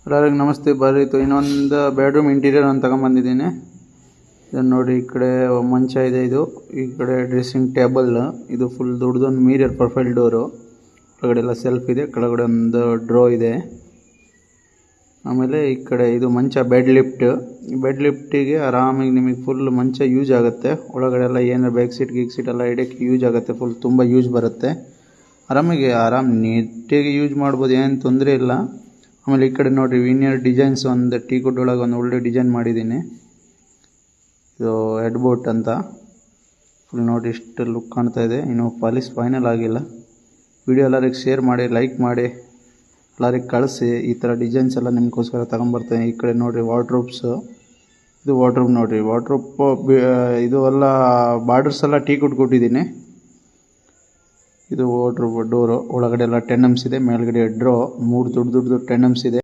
ಎಲ್ಲರಿಗೂ ನಮಸ್ತೆ. ಬರ್ರಿ ಇನ್ನೊಂದು ಬೆಡ್ರೂಮ್ ಇಂಟೀರಿಯರ್ ಅಂತ ತಗೊಂಡ್ಬಂದಿದ್ದೀನಿ. ಇದನ್ನು ನೋಡಿ, ಈ ಕಡೆ ಮಂಚ ಇದೆ, ಇದು ಈ ಕಡೆ ಡ್ರೆಸ್ಸಿಂಗ್ ಟೇಬಲ್, ಇದು ಫುಲ್ ದೊಡ್ಡದೊಂದು ಮಿರರ್ ಪ್ರೊಫೈಲ್ ಡೋರು, ಕೆಳಗಡೆ ಎಲ್ಲ ಸೆಲ್ಫ್ ಇದೆ, ಕೆಳಗಡೆ ಒಂದು ಡ್ರಾ ಇದೆ. ಆಮೇಲೆ ಈ ಕಡೆ ಇದು ಮಂಚ ಬೆಡ್ ಲಿಫ್ಟಿಗೆ ಆರಾಮಾಗಿ ನಿಮಗೆ ಫುಲ್ ಮಂಚ ಯೂಸ್ ಆಗುತ್ತೆ. ಒಳಗಡೆ ಎಲ್ಲ ಏನಾರು ಬ್ಯಾಕ್ ಸೀಟ್ ಗೀಕ್ ಸೀಟ್ ಎಲ್ಲ ಇಡೋಕ್ಕೆ ಯೂಸ್ ಆಗುತ್ತೆ. ಫುಲ್ ತುಂಬ ಯೂಸ್ ಬರುತ್ತೆ. ನೀಟಾಗಿ ಯೂಸ್ ಮಾಡ್ಬೋದು, ಏನು ತೊಂದರೆ ಇಲ್ಲ. ಆಮೇಲೆ ಈ ಕಡೆ ನೋಡಿರಿ, ವಿನಿಯರ್ ಡಿಸೈನ್ಸ್ ಒಂದು ಟೀ ಕುಡ್ ಒಳಗೆ ಒಂದು ಒಳ್ಳೆ ಡಿಸೈನ್ ಮಾಡಿದ್ದೀನಿ. ಇದು ಹೆಡ್ ಬೋಟ್ ಅಂತ ಫುಲ್ ನೋಡಿ ಇಷ್ಟು ಲುಕ್ ಕಾಣ್ತಾ ಇದೆ. ಇನ್ನು ಪಾಲಿಶ್ ಫೈನಲ್ ಆಗಿಲ್ಲ. ವಿಡಿಯೋ ಎಲ್ಲರಿಗೆ ಶೇರ್ ಮಾಡಿ, ಲೈಕ್ ಮಾಡಿ, ಎಲ್ಲರಿಗೆ ಕಳಿಸಿ. ಈ ಥರ ಡಿಸೈನ್ಸ್ ಎಲ್ಲ ನಿಮಗೋಸ್ಕರ ತಗೊಂಬರ್ತೇನೆ. ಈ ಕಡೆ ನೋಡಿರಿ ವಾರ್ಡ್ರೋಬ್ಸು, ಇದು ವಾರ್ಡ್ರೋಬ್ ನೋಡಿರಿ. ಇದು ಎಲ್ಲ ಬಾರ್ಡರ್ಸ್ ಎಲ್ಲ ಟೀ ಕುಡ್ ಕೊಟ್ಟಿದ್ದೀನಿ. ಇದು ವಾರ್ಡ್ರೋಬ್ ಡೋರು, ಒಳಗಡೆ ಎಲ್ಲ 10 amps ಇದೆ, ಮೇಲ್ಗಡೆ ಡ್ರಾ 3 ದೊಡ್ಡ 10 amps ಇದೆ.